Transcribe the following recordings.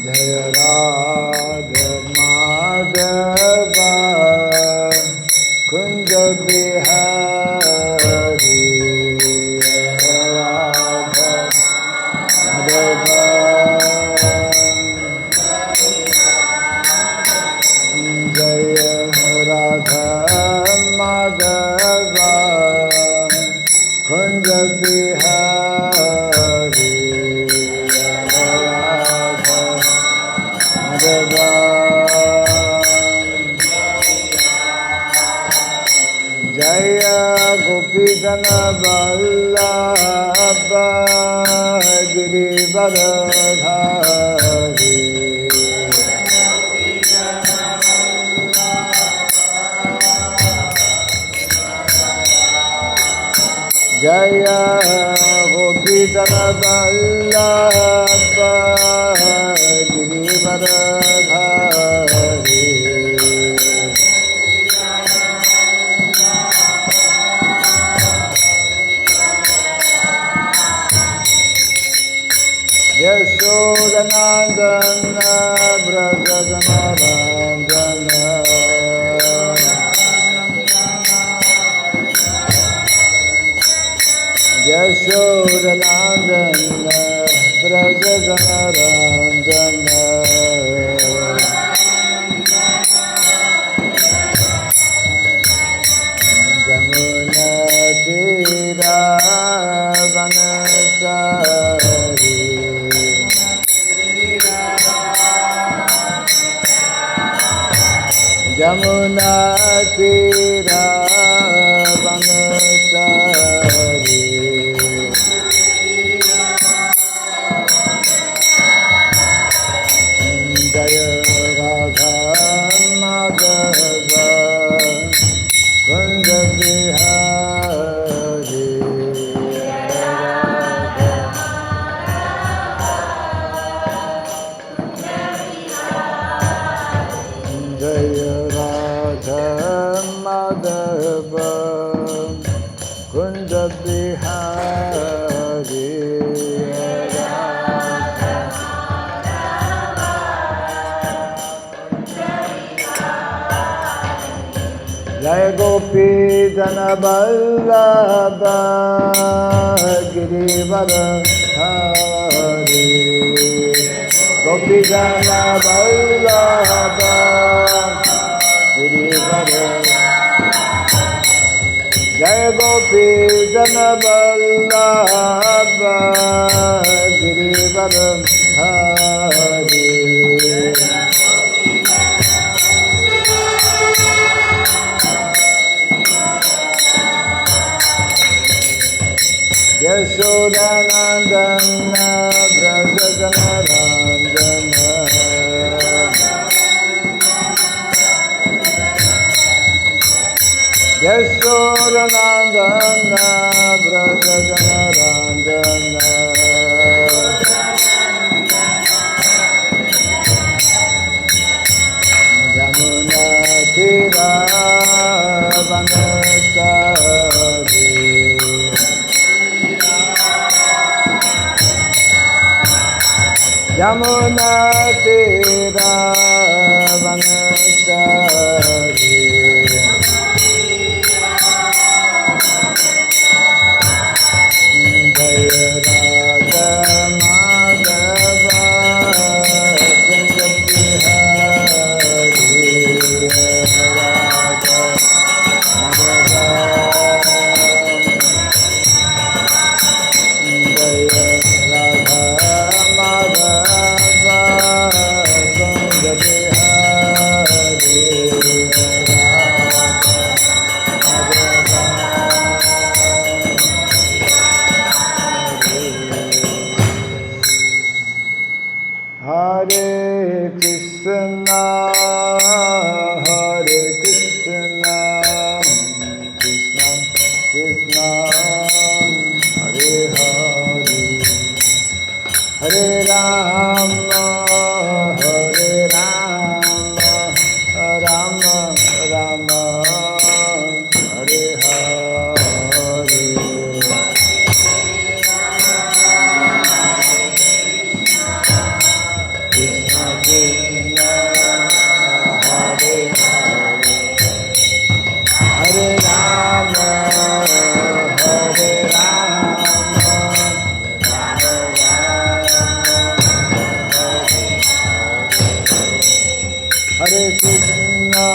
Jaya Radha Madhava Kunja Bihari Radha Madhava Jaya Radha Madhava Kunja Bihari Radha Madhava Jaya Gopi Jana Vallabha Girivardhari Jaya Gopi Jana Vallabha Girivardhari Yashodanandana Brajajanarandana Yashodanandana Brajajanarandana Jamuna Tira Vanasari Jamuna Tira Vanasari Jaya Radha Madhava Kunja Bihari Jaya Radha Madhava Kunja Bihari Jaya Gopi Jana Vallabha Girivardhari Gopi Jana Vallabha Girivardhari Jaya Gopi Jana Vallabha Girivardhari Yashodanandana Brajajanarandana Yashodanandana Brajajanarandana Yamuna Tira Vanasari Jamuna Tira Vanasari Jaya Radha Madhava Kunja Bihari Radha Madhava Jaya Radha Madhava Kunja Bihari Hare Krishna, Hare Krishna, Krishna Krishna, Hare Hare, Hare Rama, Hare Rama, Rama Rama, Hare Hare. Krishna Hare Krishna,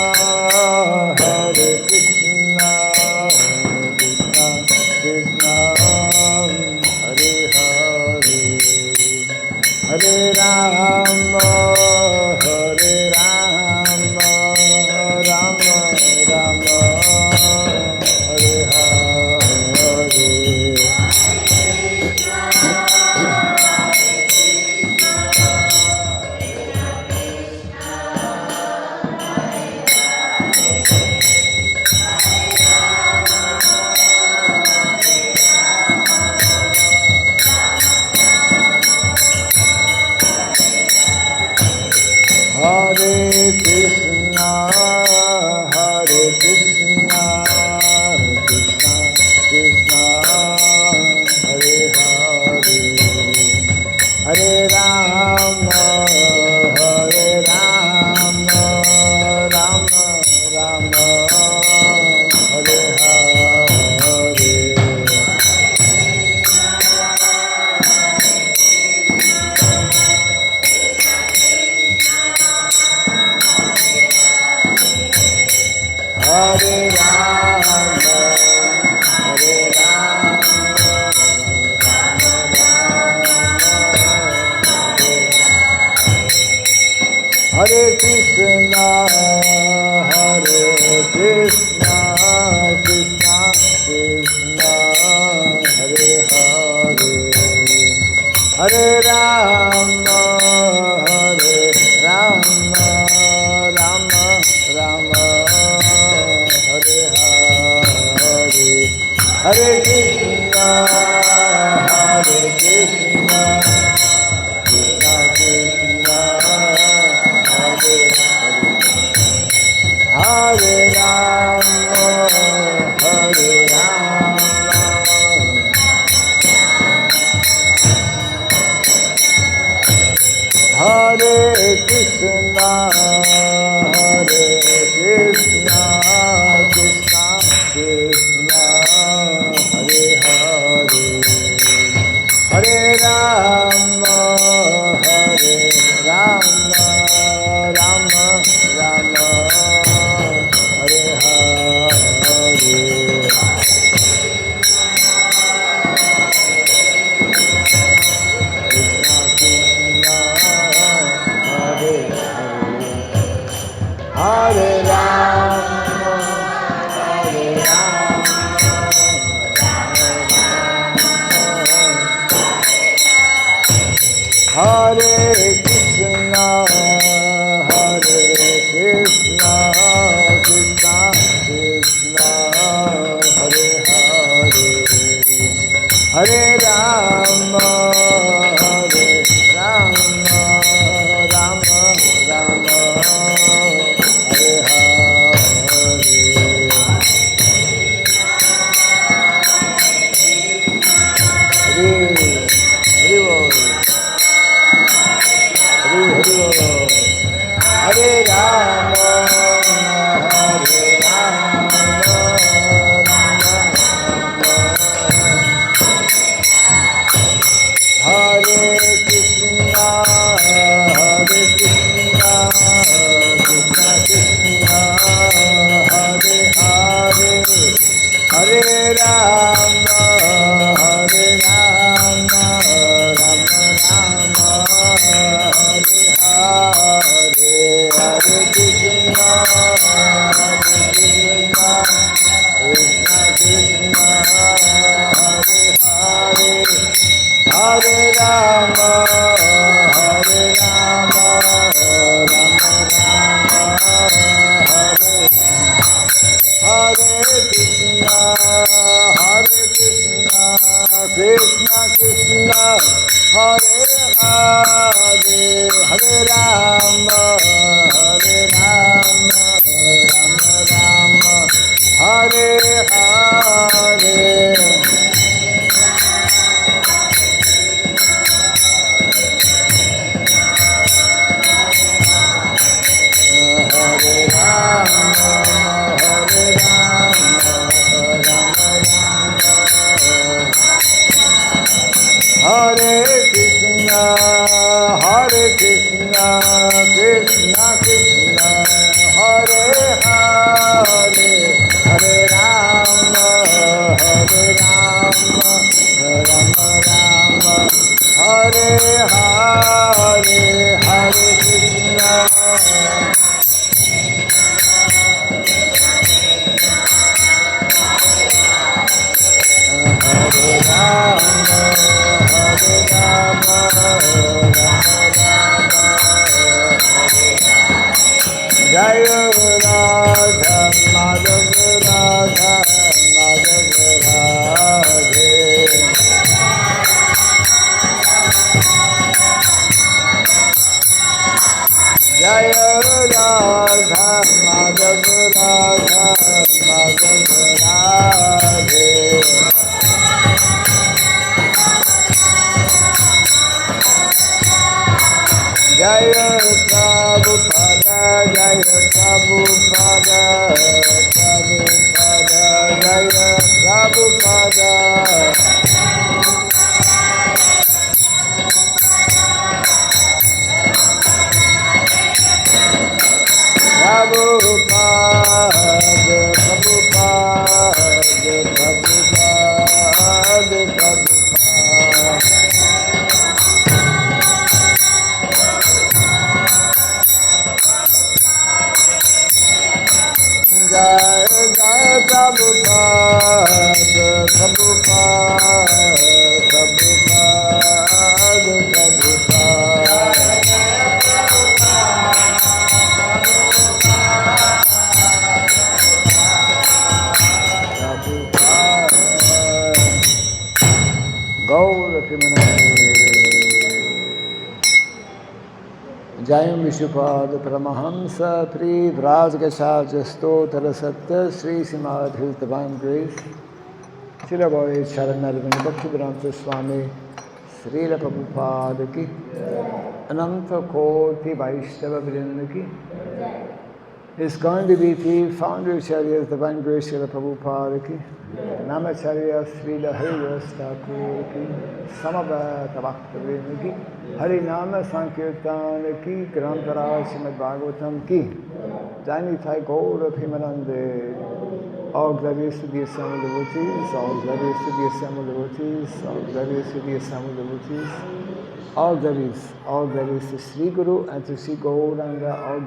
Hare Krishna, Krishna Krishna, Hare Hare, Hare Rama, Hare Rama, Rama Rama, Hare Hare. Hare Krishna, Hare Krishna, Krishna Krishna, Hare Hare, Hare Rama, Hare Rama, Rama Rama, Hare Hare. Hare Rama, Hare Rama, Rama Rama, Hare Krishna, Hare Krishna, Krishna Krishna, Hare Hare, Hare Rama, Hare Rama, Rama Rama, Hare Hare, Hare Krishna, Hare Krishna, Krishna Krishna, Hare Hare, Hare Rama, Hare Rama, Hare Krishna, Hare Krishna, Krishna Krishna, Hare Hare, Hare Rama, Hare Rama, Rama Rama, Hare Hare. Krishna Krishna, Hare Hare, Hare Rama, Hare Rama, Rama Rama, Hare Krishna, Hare Krishna, Krishna Krishna, Hare Hare, Hare Rama, Hare Rama, Rama Rama, Hare Hare. Hare Hare Bol, Hare Hare Bol, Hare Rama, Hare Rama, Rama Rama, Hare Krishna, Hare Krishna, Krishna Krishna, Hare Hare, Hare Rama, Hare Rama, Rama Rama, Hare Hare, Hare Krishna, Hare Krishna, Krishna Krishna, Hare Hare, Hare Rama, Hare Rama, Rama Rama, Hare Hare Krishna, Hare Krishna, Krishna Krishna, Hare Hare, Hare Rama, Hare Rama, Jayam Vishupad Paramahamsa Pri Vrajgashaja Stotra Satya Sri Srimad His Divine Grace Srila Bhai Charanarvin Bhaktivedanta Swami Srila Prabhupada Ki Ananta Koti Vaishnava Vrinda Ki ISKCON DBT Founder Acharya Divine Grace Srila Prabhupada Ki Namacharya Srila Haridas Thakur Ki Samaveta Bhakta Vrinda Ki Hari Nama Sankirtan Ki Grantara Srimad Bhagavatam Ki Jani Thai Gaura Pimanande. All glories to the assembled devotees, all glories to the assembled devotees, all glories to the assembled devotees, all glories to Sri Guru and to Sri Gauranga, all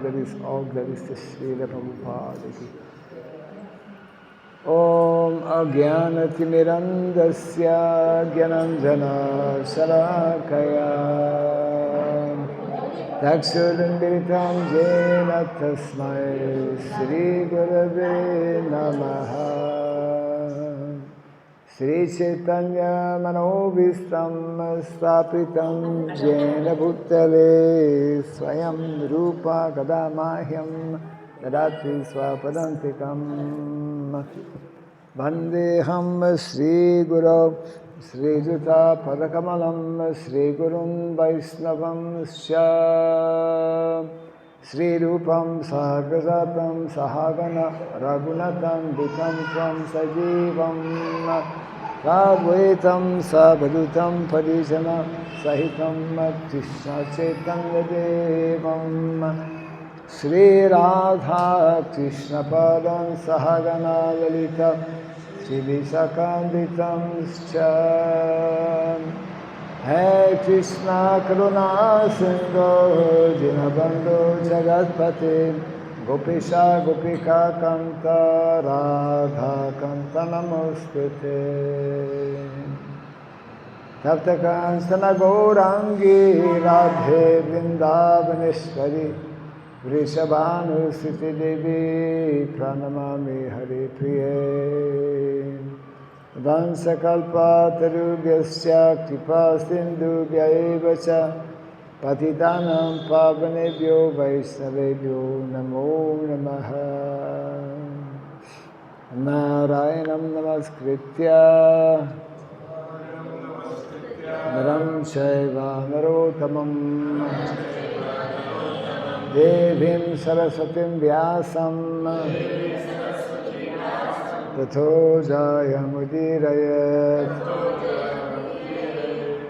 glories to Srila Prabhupada Ki. Om Ajnanatimirandasya Gyananjana Salakaya Dakshurandiritam Jena Tasmai Sri Gurave Namaha Sri Chaitanya Manobhistam Stapitam Jena Bhutale Swayam Rupa Kadamahyam Dadati Swapadantikam Vandeham Sri Guru Sri Juta Padakamalam Sri Gurun Vaisnavam Sya Sri Rupam Sahagrajatam Sahagana Raghunatam Vitam Tvam Sajivam Sadvaitam Savadutam Parijana Sahitam Krishna Chaitanya Devam Sri Radha Krishna Padam Sahagana Lalita Shri Visakanditam Scha Hey Krishna Karuna Sindhu Dinabandhu Jagatpate Gopesha Gopika Kanta Radha Kanta Namaskute Tapta Kansana Gaurangi Radhe Vrindavaneshwari Vrishabhanu Siti Devi Pranamami Hari Priye Vansakalpa Tarubhyasya Kripa Sindhubhya Evacha Patitanam Pavanebhyo Vaisnavebhyo Namo Namaha Narayanam Namaskritya Naram Shaiva Narotamam Devim Sarasatim Vyasam Tato Jayamudirayat.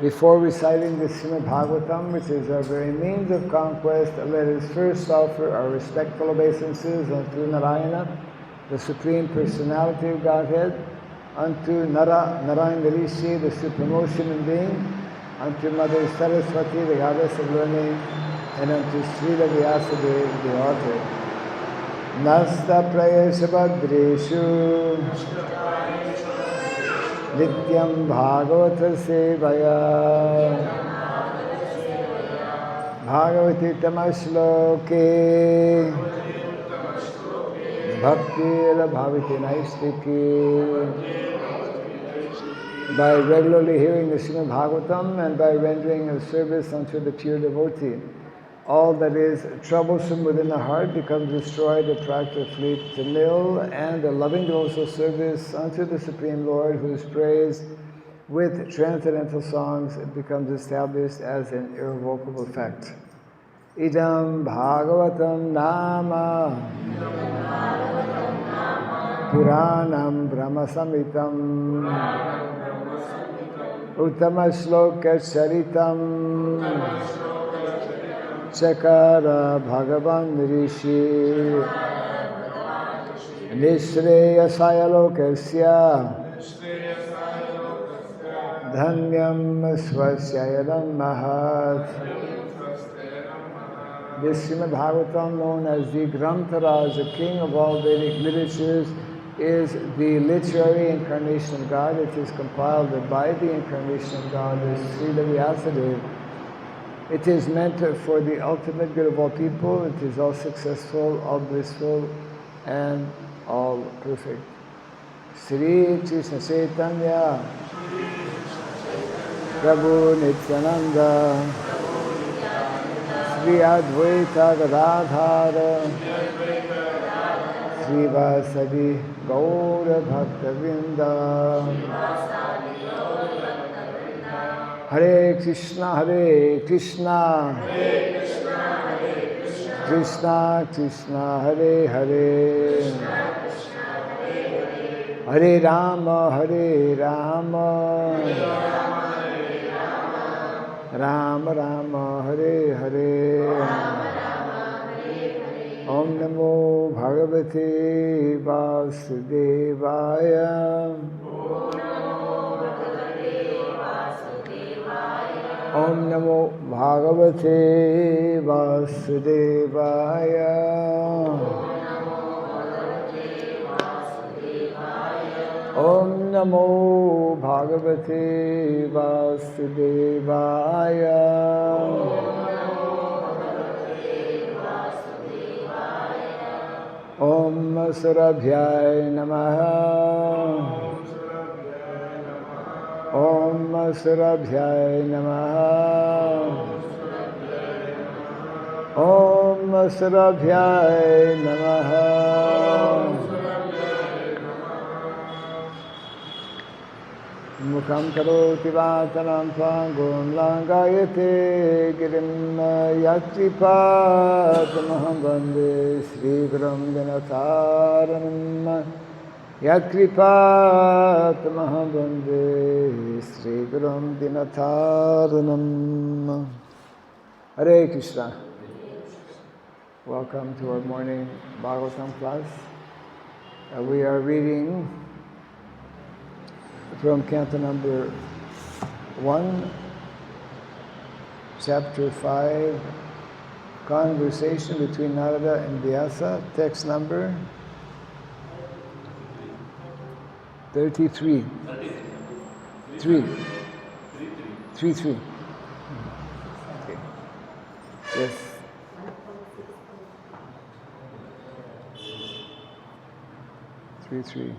Before reciting the Srimad Bhagavatam, which is our very means of conquest, let us first offer our respectful obeisances unto Narayana, the Supreme Personality of Godhead, unto Narayana Rishi, the supreme human being, unto Mother Saraswati, the goddess of learning, and unto Srila Vyasadeva, the author. Nasta prayesha badreshu nityam bhagavata sevaya bhagavati tamashloke bhakti bhavati naistiki. By regularly hearing the Srimad Bhagavatam and by rendering a service unto the pure devotee, all that is troublesome within the heart becomes destroyed, the practice fleet to nil, and the loving devotional service unto the Supreme Lord, who is praised with transcendental songs, becomes established as an irrevocable fact. Idam Bhagavatam Nama Puranam Brahma Samitam Uttama Sloka Charitam Chakara Bhagavan Rishi Nishreya Sayalokasya Dhanyam Swasyayaram Mahat. This Srimad Bhagavatam, known as the Grantharaj, the king of all Vedic literatures, is the literary incarnation of God. It is compiled by the incarnation of God, the Srila Vyasadeva. It is meant for the ultimate good of all people. It is all successful, all blissful, and all perfect. Sri Krishna Chaitanya Prabhu Nityananda Sri Advaita Gadadhara Sri Vasadi Gaura Bhaktavinda. Hare Krishna, Krishna Krishna Hare Hare, Hare Rama, Rama Rama, Hare Hare. Om Namo Bhagavate Vasudevaya. Om Namo Bhagavate Vasudevaya. Om Namo Bhagavate Vasudevaya. Om Surabhyaya Namaha. Om Surabhyaya Namaha. Om Surabhyaya Namaha. Mukham karoti vātanam tvangum langayate girim yatripatamaham vande Sri Gurum Dinataranam. Yatripatamaham vande Sri Gurum Dinataranam. Hare Krishna. Welcome to our morning Bhagavatam class. We are reading from Canto number 1, chapter 5, conversation between Narada and Vyasa, text number 33. 3. 3. Okay. Yes. Three.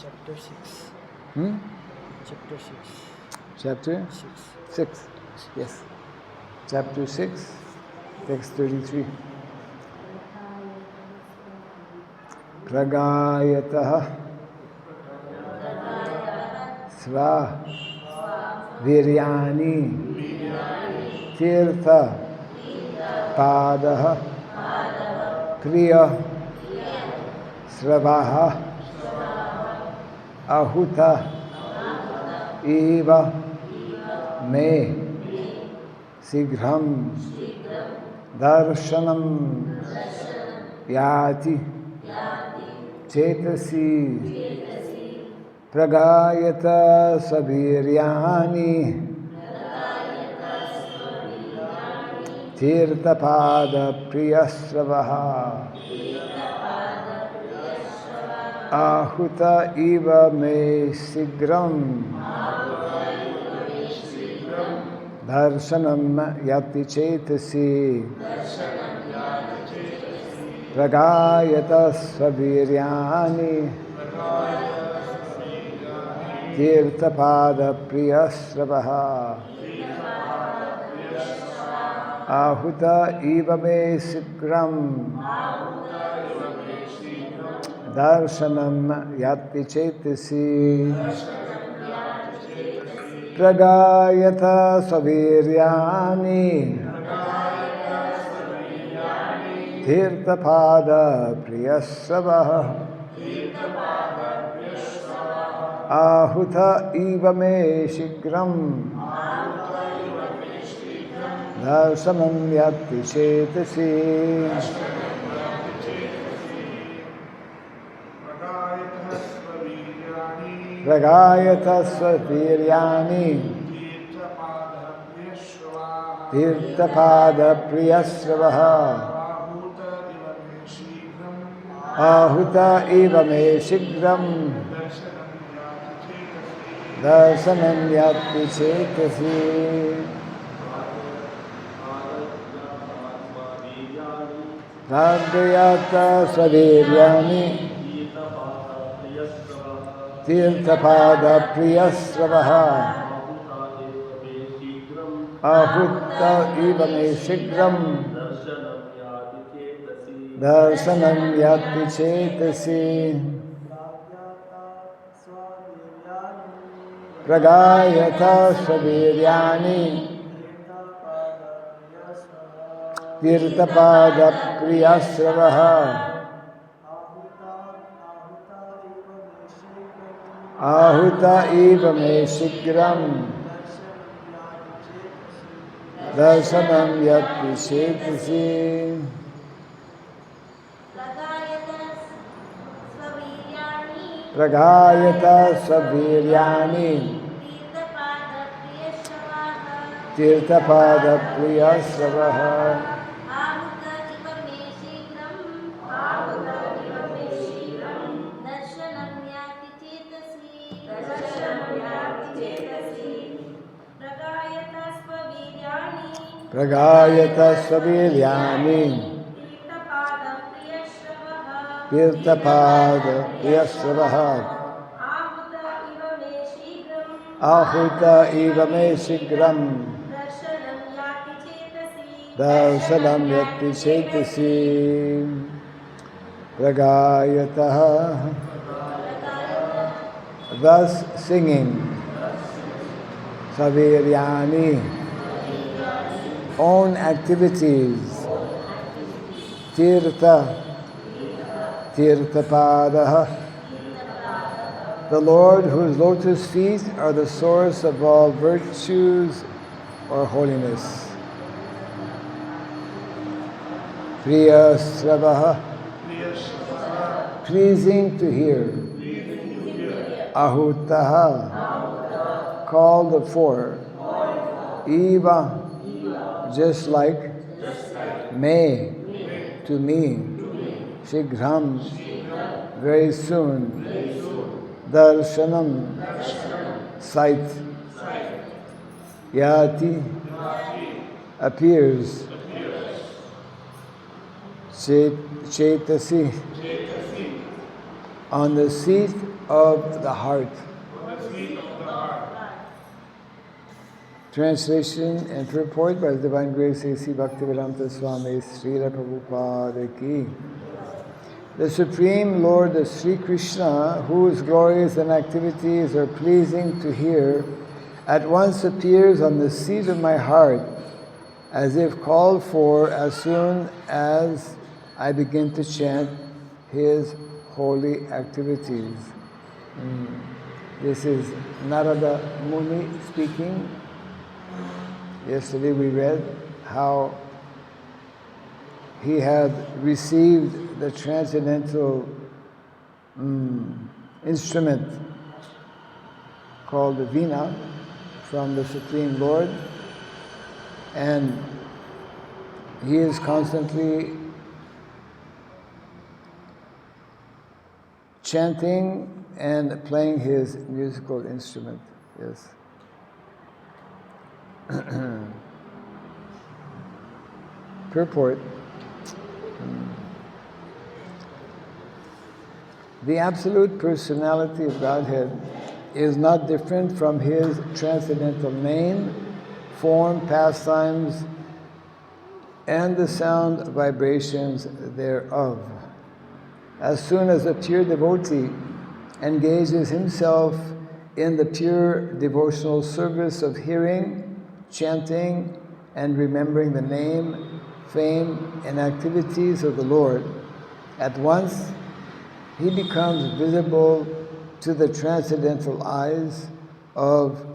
Chapter 6. Chapter 6. Chapter 6. Yes. Chapter 6, text 33. Pragayataha Sva Viryani Tirtha Padaha Kriya Sravaha Ahuta Eva Me Sighram Darshanam Yati चेतसि प्रगायत सवीर्यानि तीर्थपादप्रियस्रवः आहुत इव मे शीघ्रं दर्शनं याति चेतसि प्रगायत सवीर्यानि तीर्थपादप्रियस्रवः आहुत इव मे शीघ्रं दर्शनं याति चेतसि प्रगायत सवीर्यानि तीर्थपादप्रियस्रवः आहुत इव मे शीघ्रं दर्शनं याति चेतसि प्रगायत सवीर्यानि तीर्थपादप्रियस्रवः आहुत इव मे शीघ्रं दर्शनं याति चेतसि प्रगायत सवीर्यानि तीर्थपादप्रियस्रवः आहुत इव मे शीघ्रं दर्शनं याति चेतसि प्रगायत सवीर्यानि तीर्थपादप्रियस्रवः आहुत इव मे शीघ्रं दर्शनं याति चेतसि प्रगायत सवीर्यानि तीर्थपादप्रियस्रवः प्रगायत सवीर्यानि तीर्थपादप्रियस्रवः आहुत इव मे शीघ्रं दर्शनं याति चेतसि प्रगायतः. Thus singing Saviryani, own activities, Tirtha, Tirthapadaha, the Lord whose lotus feet are the source of all virtues or holiness. Priya Sravaha, pleasing to hear. Ahutaha, called for. Eva, just like. Me, to me. Shighram, very soon. Darshanam, sight. Yati, appears. Chetasi, on the seat of the heart. Translation and purport by His Divine Grace A.C. Bhaktivedanta Swami Srila Prabhupada Ki. The Supreme Lord, the Sri Krishna, whose glories and activities are pleasing to hear, at once appears on the seat of my heart, as if called for as soon as I begin to chant His holy activities. This is Narada Muni speaking. Yesterday we read how he had received the transcendental instrument called the Veena from the Supreme Lord, and he is constantly chanting and playing his musical instrument. Yes. Purport. The absolute personality of Godhead is not different from his transcendental name, form, pastimes, and the sound vibrations thereof. As soon as a pure devotee engages himself in the pure devotional service of hearing, chanting, and remembering the name, fame, and activities of the Lord, at once he becomes visible to the transcendental eyes of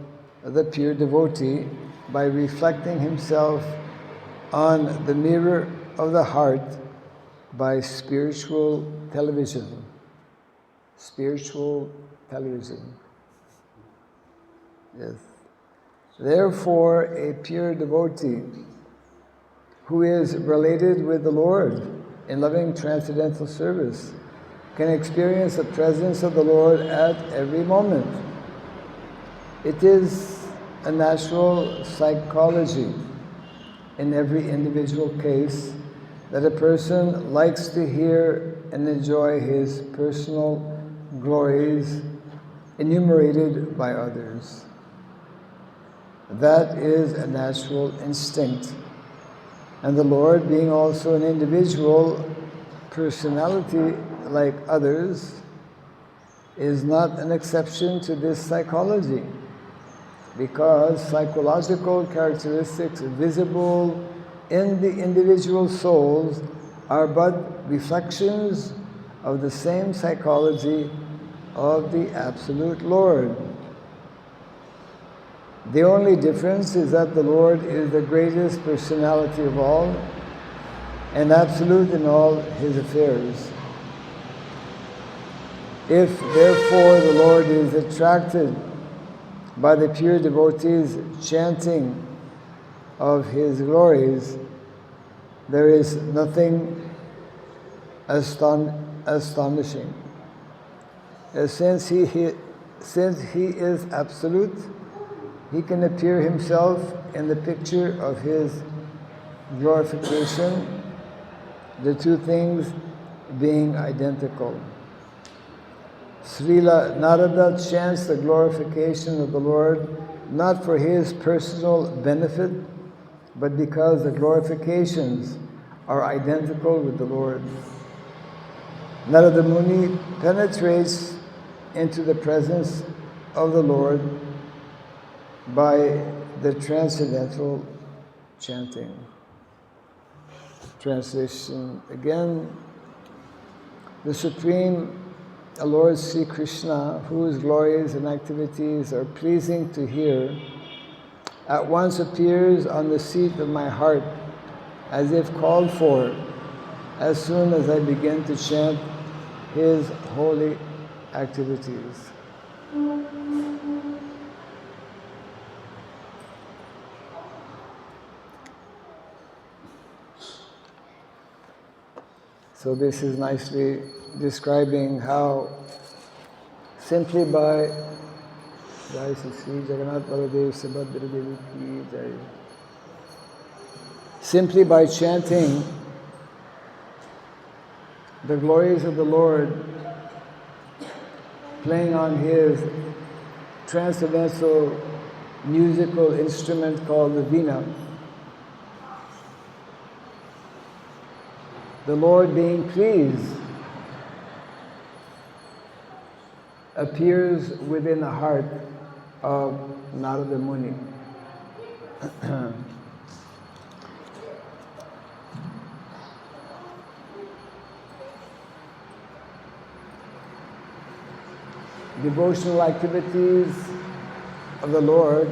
the pure devotee by reflecting himself on the mirror of the heart by spiritual television. Spiritual television. Yes. Therefore, a pure devotee who is related with the Lord in loving transcendental service can experience the presence of the Lord at every moment. It is a natural psychology in every individual case that a person likes to hear and enjoy his personal glories enumerated by others. That is a natural instinct. And the Lord, being also an individual personality like others, is not an exception to this psychology, because psychological characteristics visible in the individual souls are but reflections of the same psychology of the Absolute Lord. The only difference is that the Lord is the greatest personality of all and absolute in all his affairs. If, therefore, the Lord is attracted by the pure devotees' chanting of his glories, there is nothing astonishing. Since he is absolute, he can appear himself in the picture of his glorification, the two things being identical. Srila Narada chants the glorification of the Lord not for his personal benefit, but because the glorifications are identical with the Lord. Narada Muni penetrates into the presence of the Lord by the transcendental chanting. Translation again. The Supreme Lord Sri Krishna, whose glories and activities are pleasing to hear, at once appears on the seat of my heart as if called for, as soon as I begin to chant his holy activities. So this is nicely describing how simply by Jai Sri Jagannath Baladev Subhadra Devi Ki Jai, simply by chanting the glories of the Lord, playing on his transcendental musical instrument called the Veena, the Lord, being pleased, appears within the heart of Narada Muni. Devotional activities of the Lord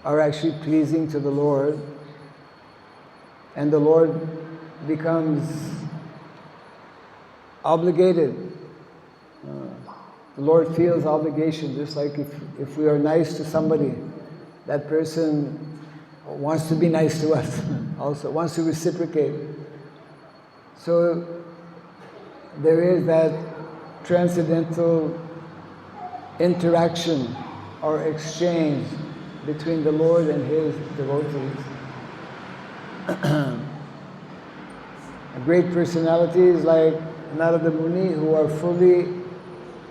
are actually pleasing to the Lord, and the Lord becomes obligated. The Lord feels obligation, just like if we are nice to somebody, that person wants to be nice to us, also wants to reciprocate. So there is that transcendental interaction or exchange between the Lord and His devotees. Great personalities like Narada Muni, who are fully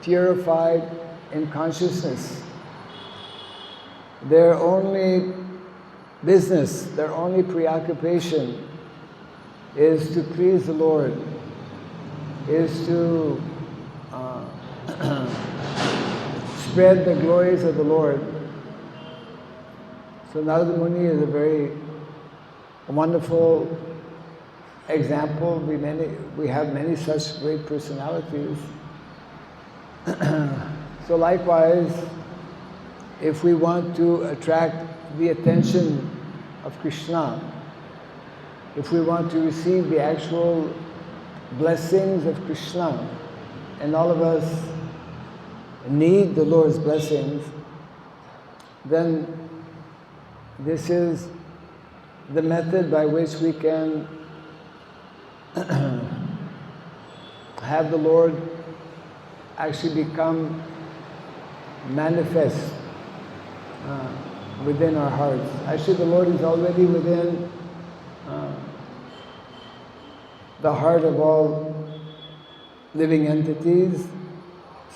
purified in consciousness. Their only business, their only preoccupation is to please the Lord, is to spread the glories of the Lord. So Narada Muni is a very wonderful example. We have many such great personalities. So likewise, if we want to attract the attention of Krishna, if we want to receive the actual blessings of Krishna, and all of us need the Lord's blessings, then this is the method by which we can have the Lord actually become manifest within our hearts. Actually, the Lord is already within the heart of all living entities.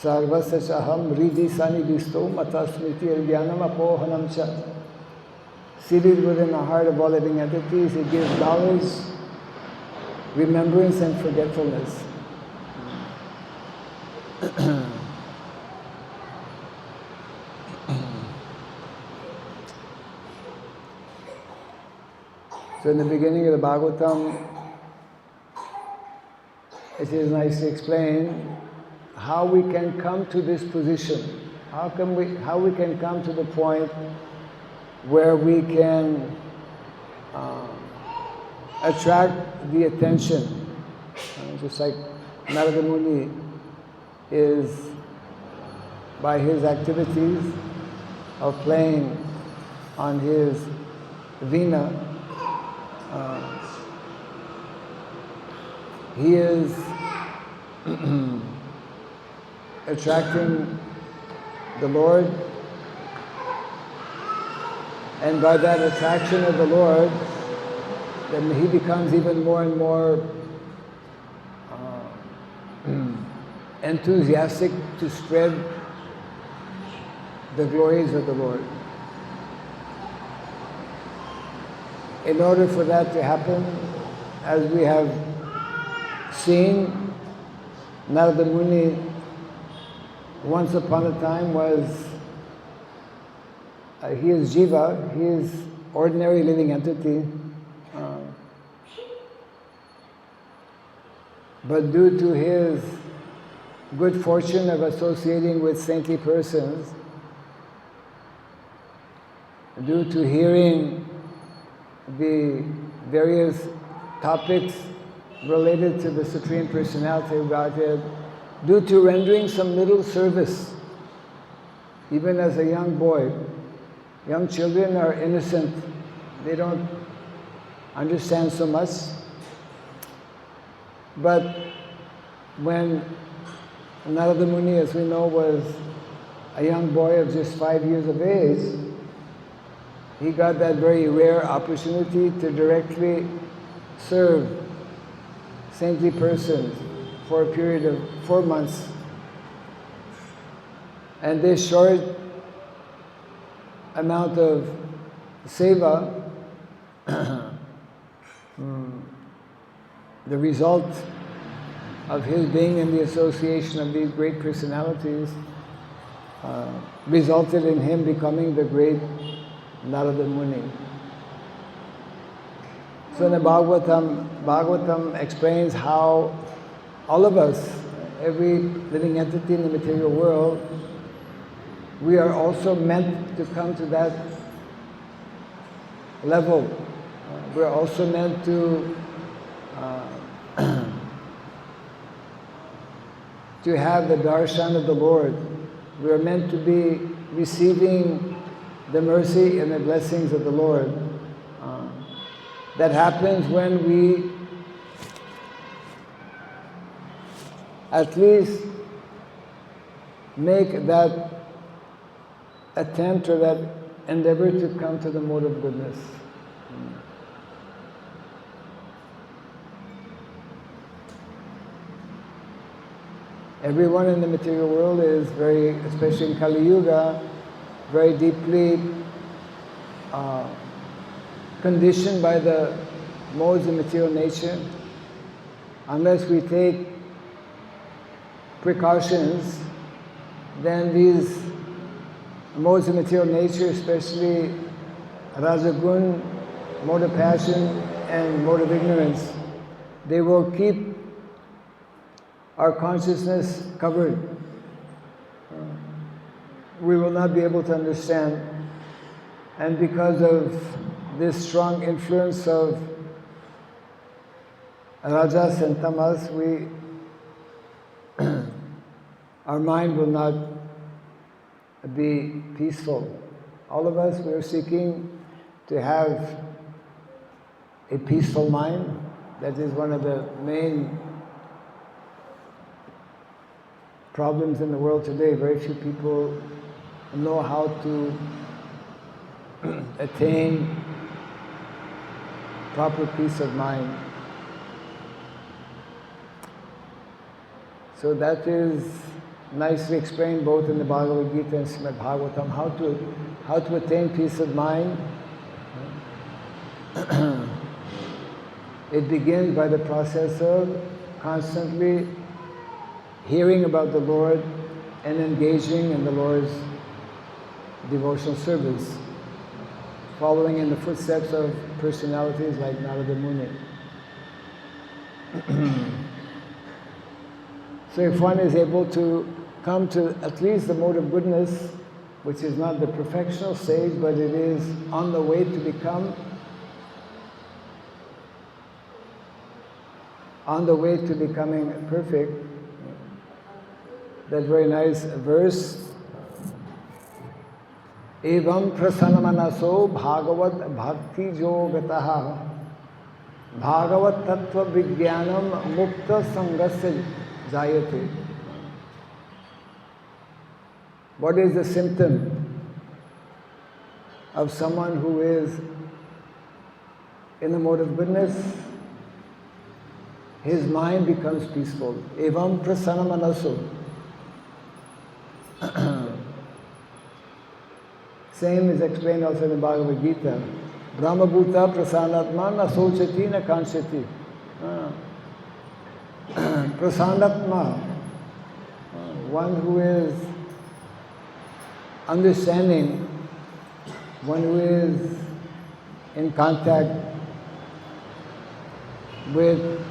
Sarvasya chaham ridi sani visto mata smriti jnanam apohanam cha. Seated within the heart of all living entities, it gives knowledge, remembrance, and forgetfulness. So in the beginning of the Bhagavatam, it is nicely explained how we can come to this position. How we can come to the point where we can attract the attention. Just like Narada Muni is, by his activities of playing on his veena, he is attracting the Lord, and by that attraction of the Lord, then he becomes even more and more enthusiastic to spread the glories of the Lord. In order for that to happen, as we have seen, Narada Muni once upon a time was, he is Jiva, he is ordinary living entity, but due to his good fortune of associating with saintly persons, due to hearing the various topics related to the Supreme Personality of Godhead, due to rendering some little service, even as a young boy. Young children are innocent, they don't understand so much. But when Narada Muni, as we know, was a young boy of just 5 years of age, he got that very rare opportunity to directly serve saintly persons for a period of 4 months. And this short amount of seva, the result of his being in the association of these great personalities, resulted in him becoming the great Narada Muni. So in the Bhagavatam explains how all of us, every living entity in the material world, we are also meant to come to that level. We're also meant to to have the darshan of the Lord. We are meant to be receiving the mercy and the blessings of the Lord. That happens when we at least make that attempt or that endeavor to come to the mode of goodness. Everyone in the material world is very, especially in Kali Yuga, very deeply conditioned by the modes of material nature. Unless we take precautions, then these modes of material nature, especially Rajagun, mode of passion, and mode of ignorance, they will keep our consciousness covered. We will not be able to understand. And because of this strong influence of Rajas and Tamas, our mind will not be peaceful. All of us, we are seeking to have a peaceful mind. That is one of the main problems in the world today. Very few people know how to attain proper peace of mind. So that is nicely explained both in the Bhagavad Gita and Srimad Bhagavatam, how to attain peace of mind. It begins by the process of constantly hearing about the Lord and engaging in the Lord's devotional service, following in the footsteps of personalities like Narada Muni. So if one is able to come to at least the mode of goodness, which is not the perfectional stage, but it is on the way to become, on the way to becoming perfect, that very nice verse, Evam prasanamanaso bhagavat bhakti yogataha bhagavat tattva vijnanam mukta sangasya jayate. What is the symptom of someone who is in the mode of goodness? His mind becomes peaceful. Evam prasanamanaso. Same is explained also in the Bhagavad Gita. Brahma bhuta prasanatma na sochati na kanchati. Prasanatma, one who is understanding, one who is in contact with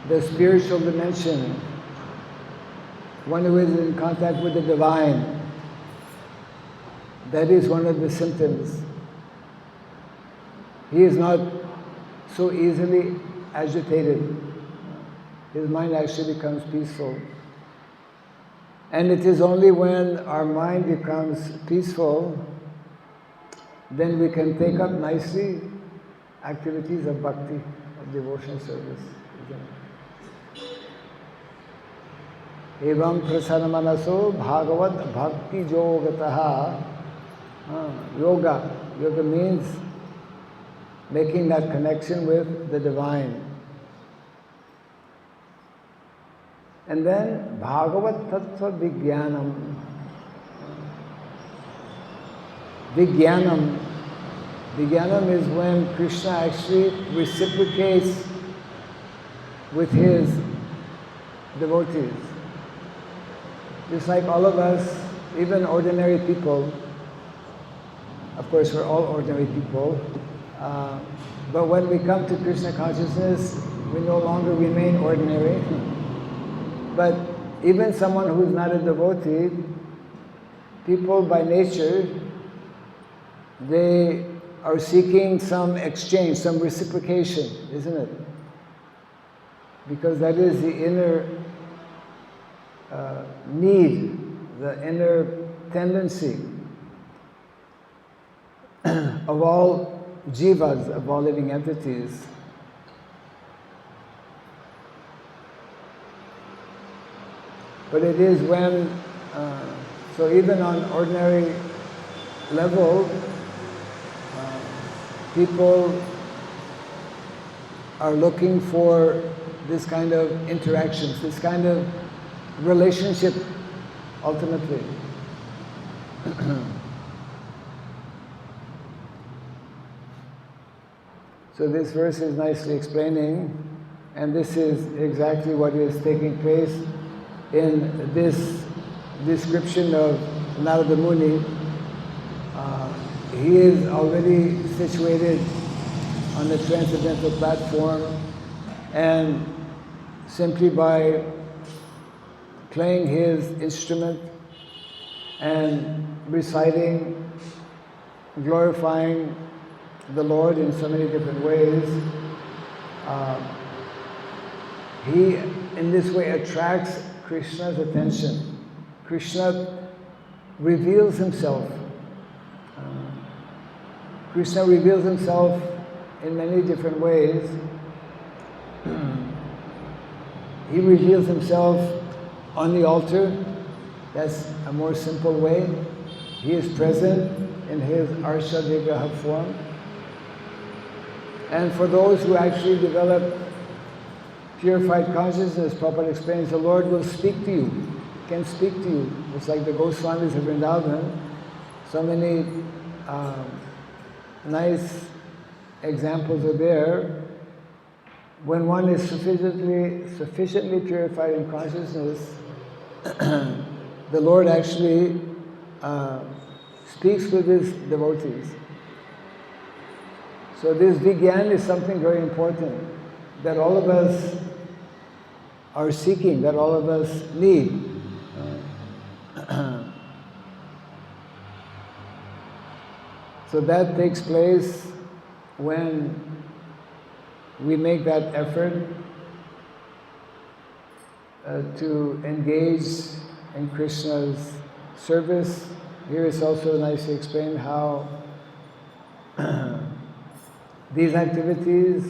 the spiritual dimension, one who is in contact with the divine. That is one of the symptoms. He is not so easily agitated. His mind actually becomes peaceful. And it is only when our mind becomes peaceful, then we can take up nicely activities of bhakti, of devotional service. Evam prasanamanaso bhagavat bhakti yogataha. Yoga. Yoga means making that connection with the divine. And then Bhagavat Tattva Vijnanam. Vijnanam. Vijnanam is when Krishna actually reciprocates with his devotees. Just like all of us, even ordinary people, of course we're all ordinary people, but when we come to Krishna consciousness, we no longer remain ordinary. But even someone who's not a devotee, people by nature, they are seeking some exchange, some reciprocation, isn't it? because that is the inner need, the inner tendency of all jivas, of all living entities. But it is when, so even on ordinary level, people are looking for this kind of interactions, this kind of relationship, ultimately. So this verse is nicely explaining, and this is exactly what is taking place in this description of Narada Muni. He is already situated on the transcendental platform, and simply by playing his instrument and reciting, glorifying the Lord in so many different ways, he in this way attracts Krishna's attention. Krishna reveals himself. Krishna reveals himself in many different ways. He reveals himself on the altar. That's a more simple way. He is present in his Arsha Vigraha form. And for those who actually develop purified consciousness, Prabhupada explains, the Lord will speak to you, can speak to you. It's like the Goswamis of Vrindavan. So many nice examples are there. When one is sufficiently purified in consciousness, the Lord actually speaks with his devotees. So this Vigyan is something very important that all of us are seeking, that all of us need. So that takes place when we make that effort to engage in Krishna's service. Here it's also nicely explained how these activities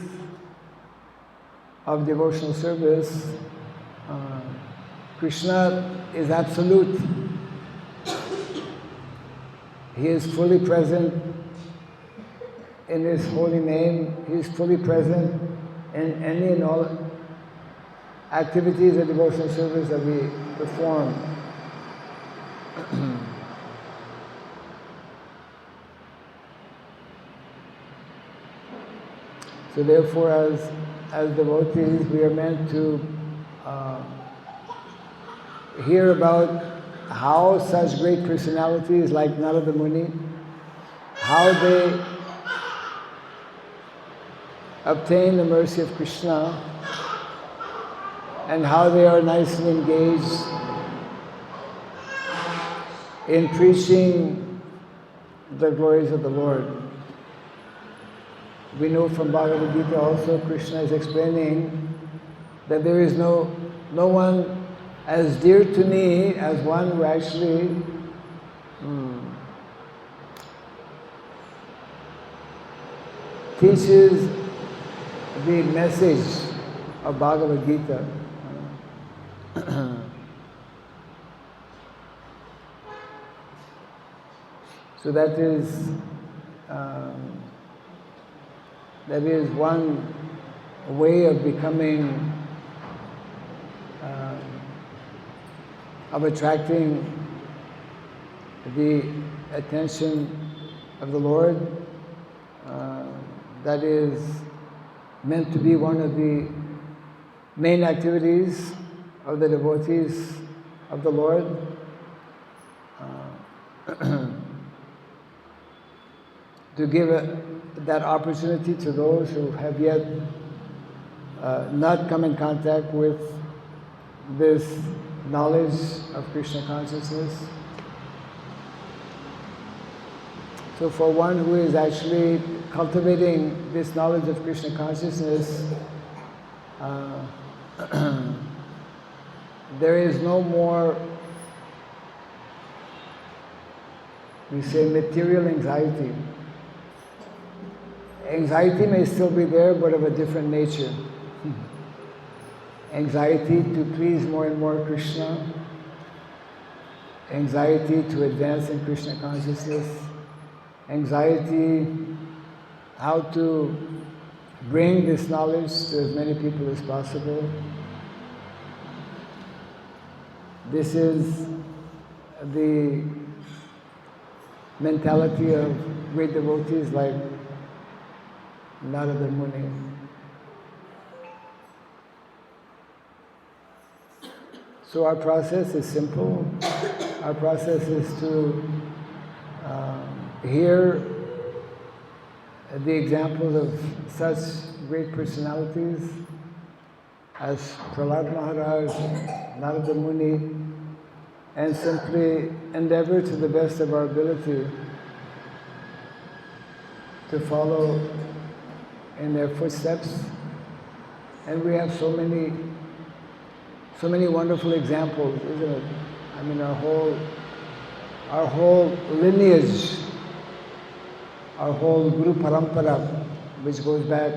of devotional service, Krishna is absolute. He is fully present in his holy name. He is fully present in any and all activities of devotional service that we perform. So therefore, as devotees, we are meant to hear about how such great personalities like Narada Muni, how they obtain the mercy of Krishna, and how they are nicely engaged in preaching the glories of the Lord. We know from Bhagavad Gita also, Krishna is explaining that there is no one as dear to me as one who actually teaches the message of Bhagavad Gita. So that is one way of becoming, of attracting the attention of the Lord. That is meant to be one of the main activities of the devotees of the Lord. To give that opportunity to those who have yet not come in contact with this knowledge of Krishna consciousness. So for one who is actually cultivating this knowledge of Krishna consciousness, there is no more, we say, material anxiety. Anxiety may still be there, but of a different nature. Anxiety to please more and more Krishna, anxiety to advance in Krishna consciousness, anxiety how to bring this knowledge to as many people as possible. This is the mentality of great devotees like Narada Muni. So our process is simple. Our process is to hear the examples of such great personalities as Prahlad Maharaj, Narada Muni, and simply endeavor to the best of our ability to follow in their footsteps. And we have so many wonderful examples, isn't it? I mean, our whole lineage, our whole Guru Parampara, which goes back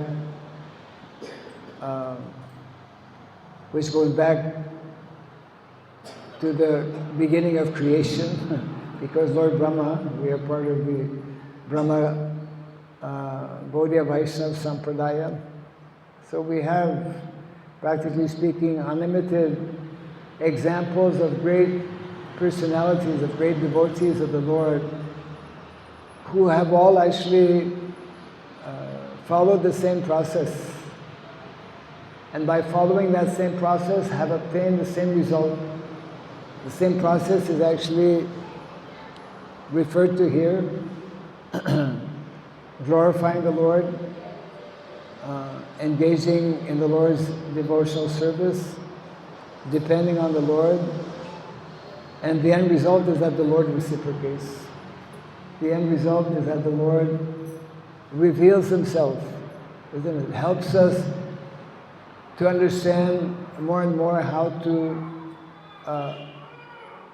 to the beginning of creation, because Lord Brahma, we are part of the Brahma Gaudiya Vaishnava Sampradaya. So we have, practically speaking, unlimited examples of great personalities, of great devotees of the Lord, who have all actually followed the same process. And by following that same process, have obtained the same result. The same process is actually referred to here, glorifying the Lord, engaging in the Lord's devotional service, depending on the Lord, and the end result is that the Lord reciprocates. The end result is that the Lord reveals Himself, isn't it? Helps us to understand more and more how to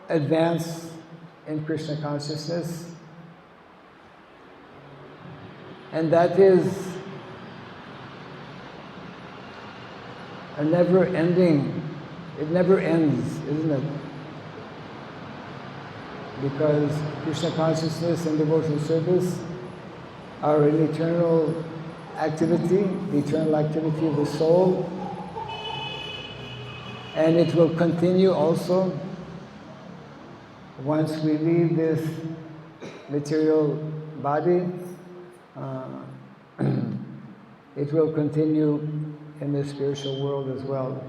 advance in Krishna consciousness. And that is a never-ending, it never ends, isn't it? Because Krishna consciousness and devotional service are an eternal activity, the eternal activity of the soul, and it will continue also once we leave this material body. It will continue in the spiritual world as well.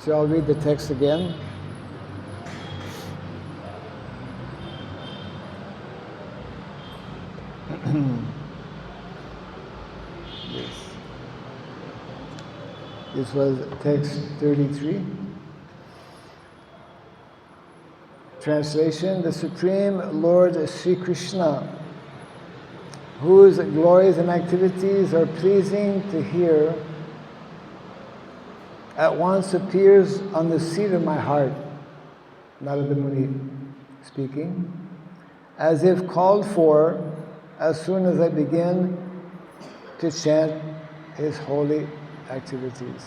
So I'll read the text again. This was text 33. Translation: the Supreme Lord Sri Krishna, whose glories and activities are pleasing to hear, at once appears on the seat of my heart, Narada Muni speaking, as if called for as soon as I begin to chant His holy activities.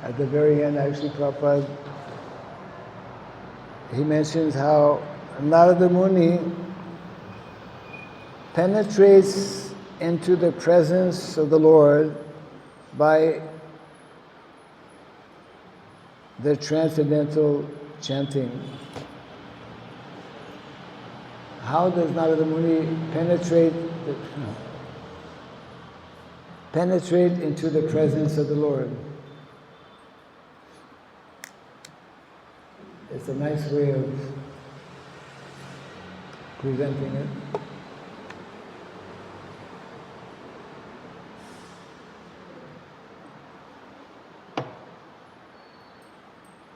At the very end, actually, Prabhupada, he mentions how Narada Muni penetrates into the presence of the Lord by the transcendental chanting. How does Narada Muni penetrate into the presence of the Lord? It's a nice way of presenting it.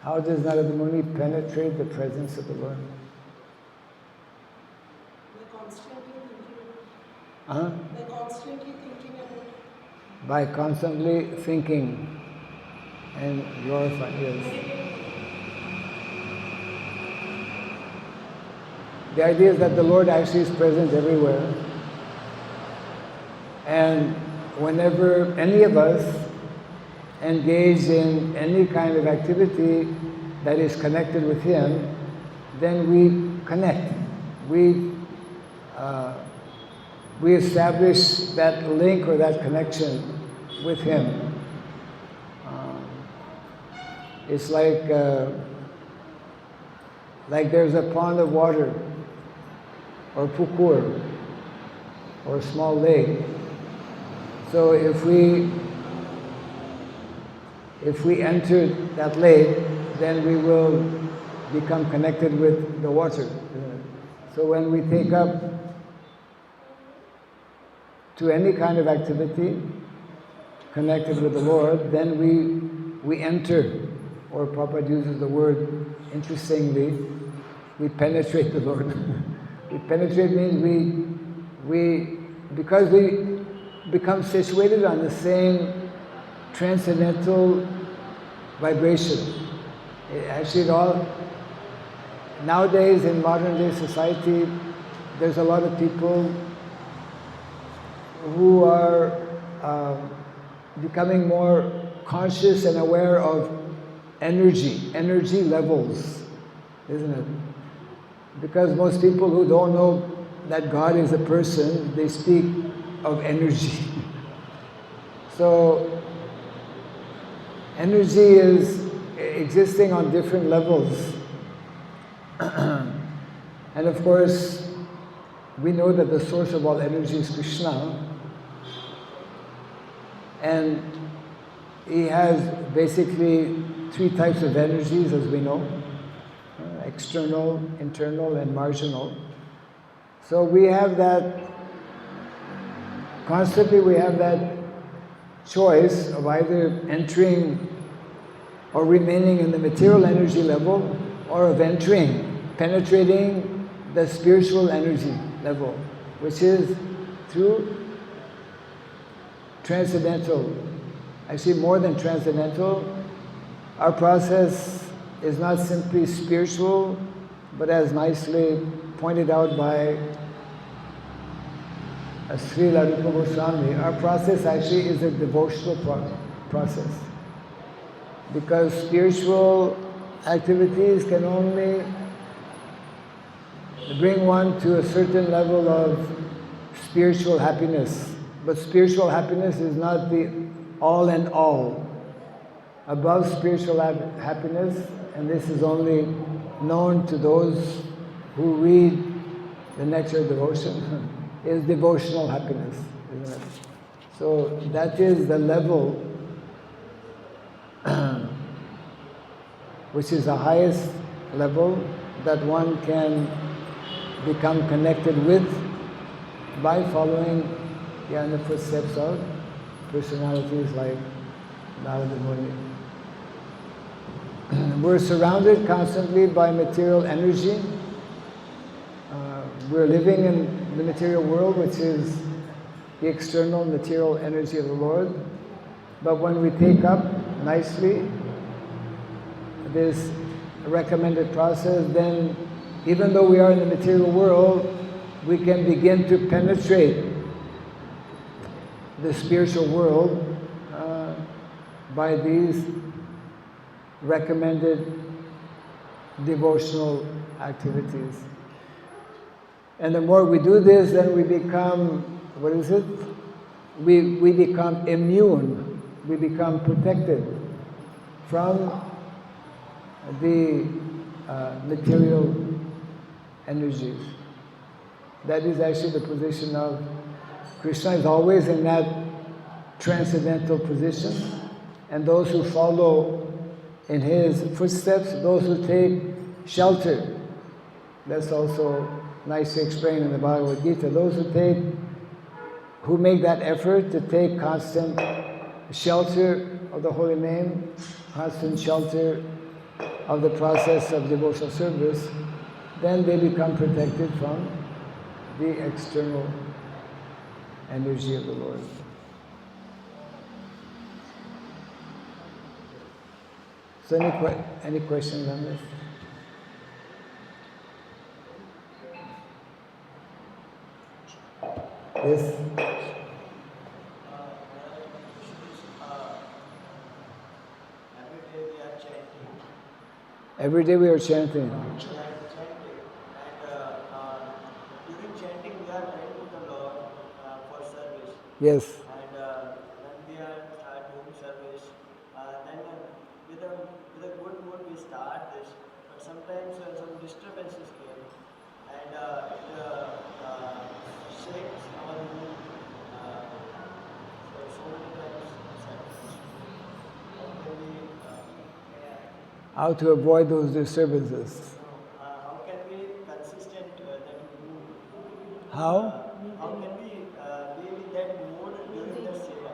How does Narada Muni penetrate the presence of the Lord? By constantly thinking and glorifying, yes. The idea is that the Lord actually is present everywhere. And whenever any of us engage in any kind of activity that is connected with Him, then we connect. We establish that link or that connection with Him. It's like there's a pond of water, or pukur, or a small lake. So if we enter that lake, then we will become connected with the water. So when we take up to any kind of activity connected with the Lord, then we enter, or Prabhupada uses the word, interestingly, we penetrate the Lord. We penetrate means because we become situated on the same transcendental vibration. Nowadays in modern day society, there's a lot of people who are becoming more conscious and aware of energy levels, isn't it? Because most people who don't know that God is a person, they speak of energy. So energy is existing on different levels. And of course, we know that the source of all energy is Krishna. And He has basically three types of energies, as we know. External, internal, and marginal. So we have that, constantly we have that choice of either entering or remaining in the material energy level, or of penetrating the spiritual energy level, which is through transcendental. Actually, more than transcendental, our process is not simply spiritual, but as nicely pointed out by Srila Rupa Goswami, our process actually is a devotional process. Because spiritual activities can only bring one to a certain level of spiritual happiness. But spiritual happiness is not the all and all. Above spiritual happiness, and this is only known to those who read the Nectar of Devotion, is devotional happiness, isn't it? So that is the level which is the highest level that one can become connected with by following in the footsteps of personalities like Narada Muni. We're surrounded constantly by material energy. We're living in the material world, which is the external material energy of the Lord. But when we take up nicely this recommended process, then even though we are in the material world, we can begin to penetrate the spiritual world by these recommended devotional activities. And the more we do this, then we become, we become immune, we become protected from the material energies. That is actually the position of Krishna, is always in that transcendental position, and those who follow in his footsteps, those who take shelter, that's also nicely explained in the Bhagavad Gita, those who make that effort to take constant shelter of the holy name, constant shelter of the process of devotional service, then they become protected from the external energy of the Lord. So any questions on this? Yes? Every day we are chanting. During chanting, we are praying to the Lord for service. Yes. And when we are start doing service, then with a good mood we start this. But sometimes some disturbances came, and it shakes our mood. So many times. How can we? How to avoid those disturbances? How can we consistent that mood? How? How can we be with that mood during the seva?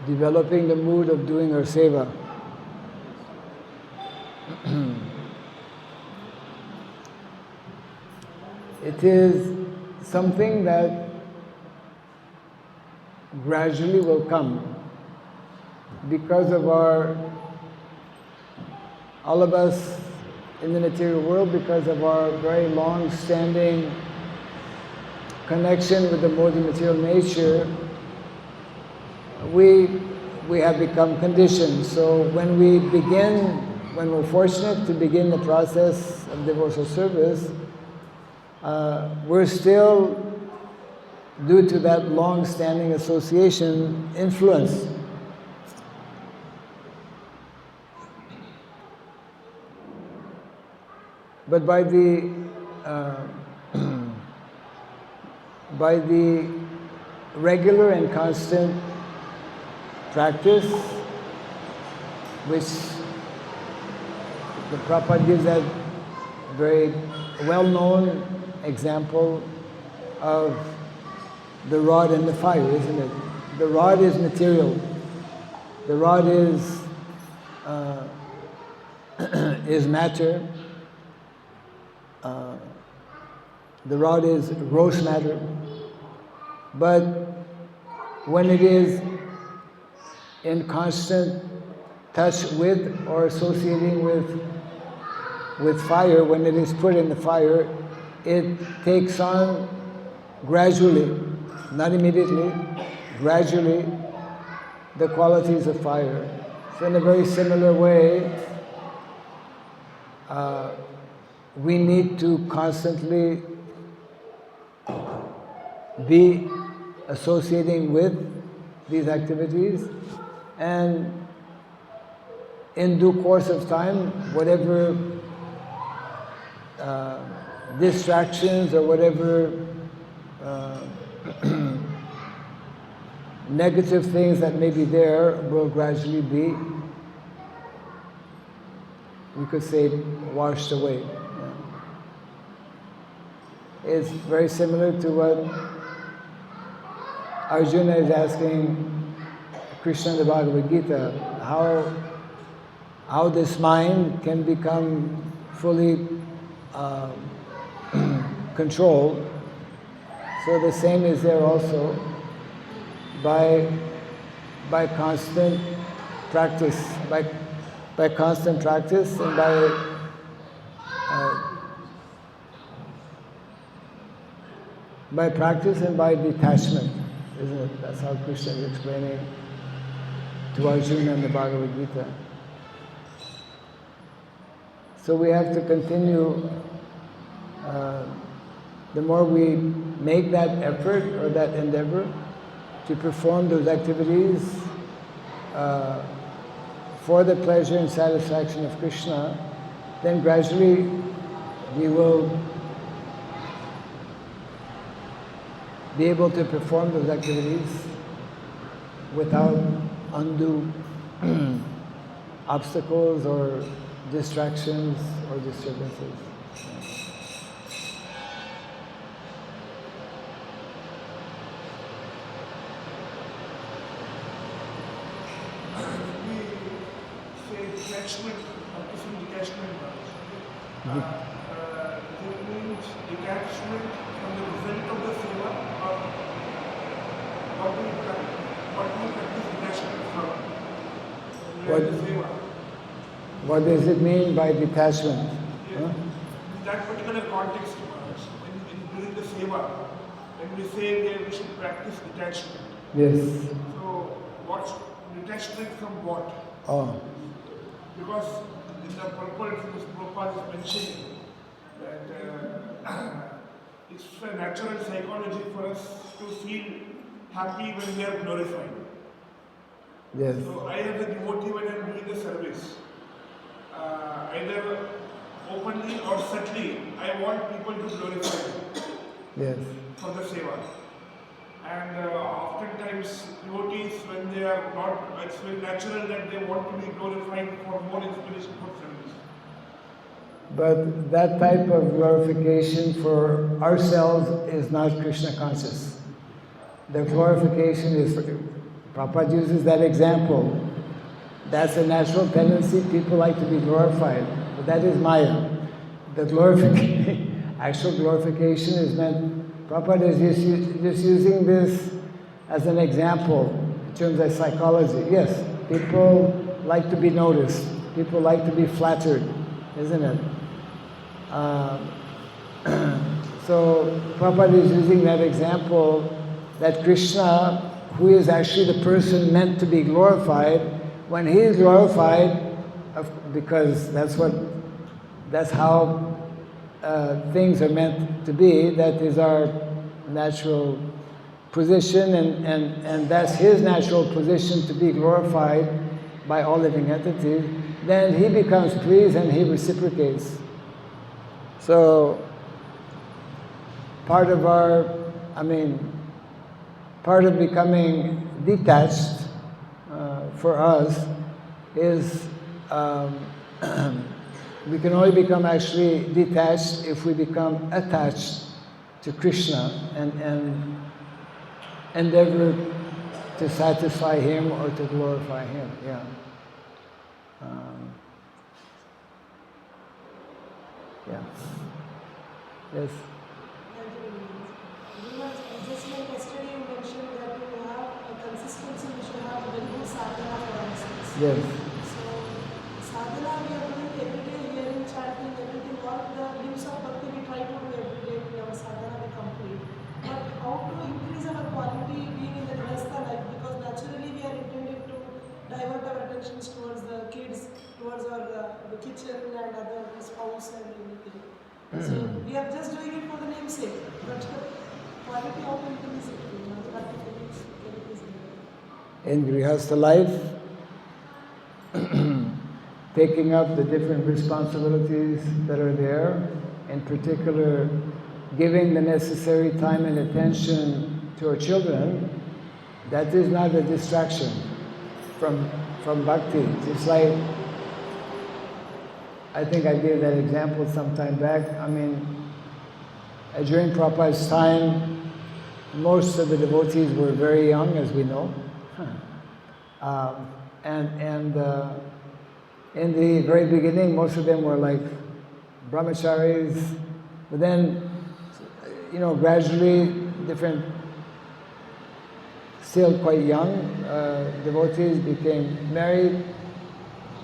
Developing the mood of doing our seva. It is something that gradually will come because of all of us in the material world, because of our very long-standing connection with the mode of material nature, we have become conditioned. So when we're fortunate to begin the process of devotional service, we're still, due to that long-standing association, influenced. But by the regular and constant practice, which the Prabhupada gives that very well-known example of the rod and the fire, isn't it? The rod is material. The rod is matter. The rod is gross matter. But when it is in constant touch with or associating with fire, when it is put in the fire, it takes on gradually, not immediately, gradually, the qualities of fire. So in a very similar way, we need to constantly be associating with these activities, and in due course of time, whatever distractions or whatever negative things that may be there will gradually be, we could say, washed away. It's very similar to what Arjuna is asking Krishna in the Bhagavad Gita, how this mind can become fully controlled. So the same is there also, by constant practice, by constant practice, and by practice and by detachment, isn't it? That's how Krishna is explaining to Arjuna in the Bhagavad Gita. So we have to continue, the more we make that effort or that endeavor to perform those activities for the pleasure and satisfaction of Krishna, then gradually we will be able to perform those activities without undue obstacles or distractions or disturbances. Detachment, practicing detachment. It means detachment from the result of the seva, or what do you practice detachment from? The seva. What does it mean by detachment? Yes. Huh? In that particular context, during the seva, when we say we should practice detachment. Yes. So, what's detachment from what? Oh. Because in the purport, this Prabhupada is mentioning that it's a natural psychology for us to feel happy when we are glorified. Yes. So I as a devotee, when I am doing the service, either openly or subtly, I want people to glorify me. Yes. For the seva. And oftentimes devotees, when they are not, it's very natural that they want to be glorified for more inspiration for service. But that type of glorification for ourselves is not Krishna conscious. The glorification is, Prabhupada uses that example. That's a natural tendency, people like to be glorified, but that is Maya. The glorification, actual glorification is meant, Prabhupada is just using this as an example in terms of psychology. Yes, people like to be noticed, people like to be flattered, isn't it? So Prabhupada is using that example that Krishna, who is actually the person meant to be glorified, when he is glorified, because that's how things are meant to be, that is our natural position, and that's his natural position to be glorified by all living entities, then he becomes pleased and he reciprocates. So part of becoming detached for us is we can only become actually detached if we become attached to Krishna and endeavor to satisfy him or to glorify him. Yeah. Yeah. Yes. Just like yesterday you mentioned that to have a consistency, we should have a very good sadhana for ourselves. Yes. So, sadhana we are doing every day, hearing, chanting, everything, all the limbs of bhakti we try to do every day, we have a sadhana we complete. But how to increase our quality being in the grihastha life, because naturally we are intended to divert our attentions towards the kids, towards our the kitchen and other spouse and everything. So we are just doing it for the namesake, but quality of increase it, practically is there. In Grihastha life, taking up the different responsibilities that are there, in particular giving the necessary time and attention to our children, that is not a distraction from bhakti. Just like, I think I gave that example some time back. I mean, during Prabhupada's time, most of the devotees were very young, as we know. In the very beginning, most of them were like brahmacharis. But then, gradually, different, still quite young devotees became married.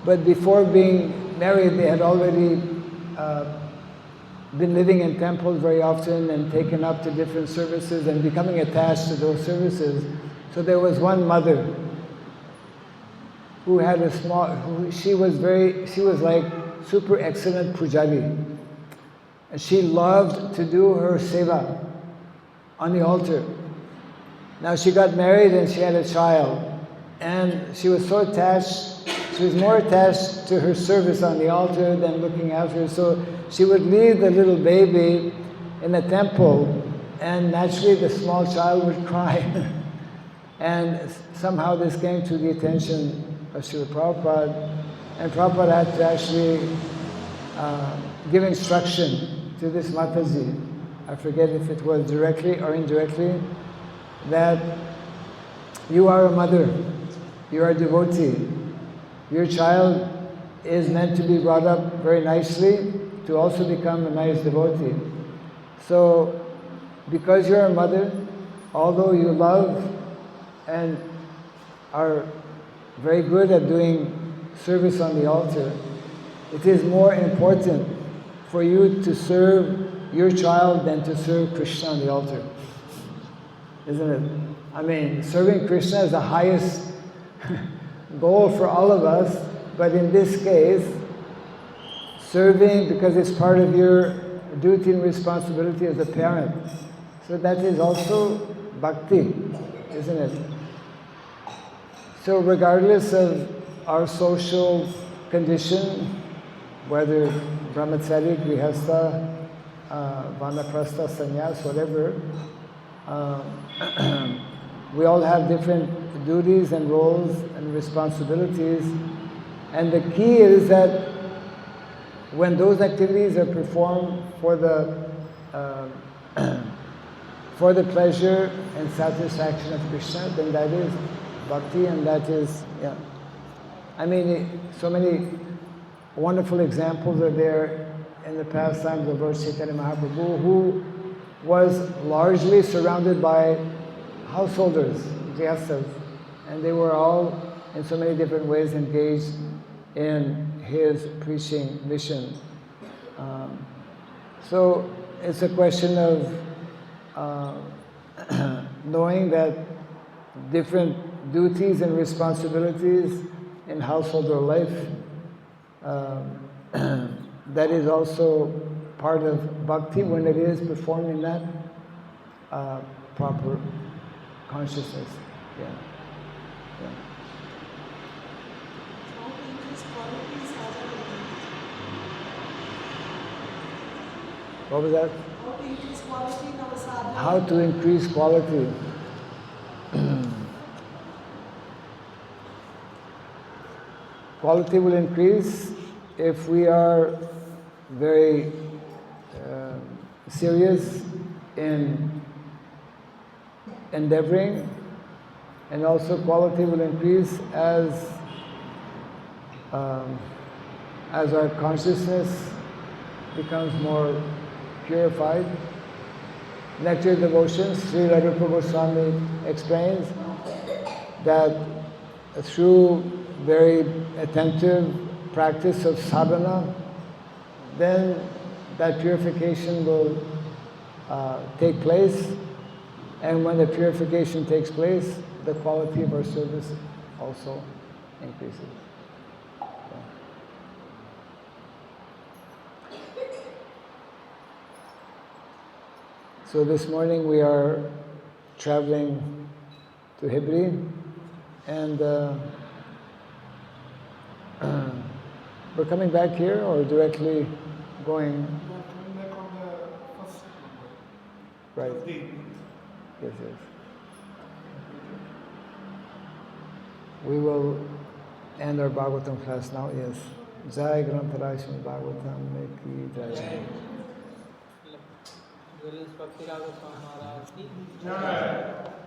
But before being married, they had already been living in temples very often and taken up to different services and becoming attached to those services. So there was one mother who had she was like super excellent pujari. And she loved to do her seva on the altar. Now she got married and she had a child. And she was so attached, she was more attached to her service on the altar than looking after her. So she would leave the little baby in the temple, and naturally the small child would cry. And somehow this came to the attention of Srila Prabhupada, and Prabhupada had to actually give instruction to this Mataji. I forget if it was directly or indirectly, that you are a mother, you are a devotee. Your child is meant to be brought up very nicely to also become a nice devotee. So, because you're a mother, although you love and are very good at doing service on the altar, it is more important for you to serve your child than to serve Krishna on the altar. Isn't it? I mean, serving Krishna is the highest goal for all of us, but in this case, serving because it's part of your duty and responsibility as a parent. So that is also bhakti, isn't it? So regardless of our social condition, whether brahmachari, grihastha, vanaprastha, sannyas, whatever, we all have different duties and roles and responsibilities, and the key is that when those activities are performed for the pleasure and satisfaction of Krishna, then that is bhakti, and that is, yeah. I mean, so many wonderful examples are there in the pastimes of Lord Chaitanya Mahaprabhu, who was largely surrounded by householders, grihasthas, and they were all in so many different ways engaged in his preaching mission. So it's a question of knowing that different duties and responsibilities in householder life, that is also part of bhakti when it is performed in that proper consciousness. Yeah. Yeah. What was that? How to increase quality in our sadhana? How to increase quality. Quality will increase if we are very serious in endeavoring, and also quality will increase as our consciousness becomes more purified. Nectar Devotions, Sri Rupa Goswami explains that through very attentive practice of sadhana, then that purification will take place, and when the purification takes place, the quality of our service also increases. So this morning we are traveling to Hibri, and we're coming back here or directly going? We are coming back on the first number. Right. Thursday. Yes, yes. We will end our Bhagavatam class now, yes. Jai Grantaraj Srimad Bhagavatam ki Jai. Bhakti Raghav Swami Maharaj ki Jai.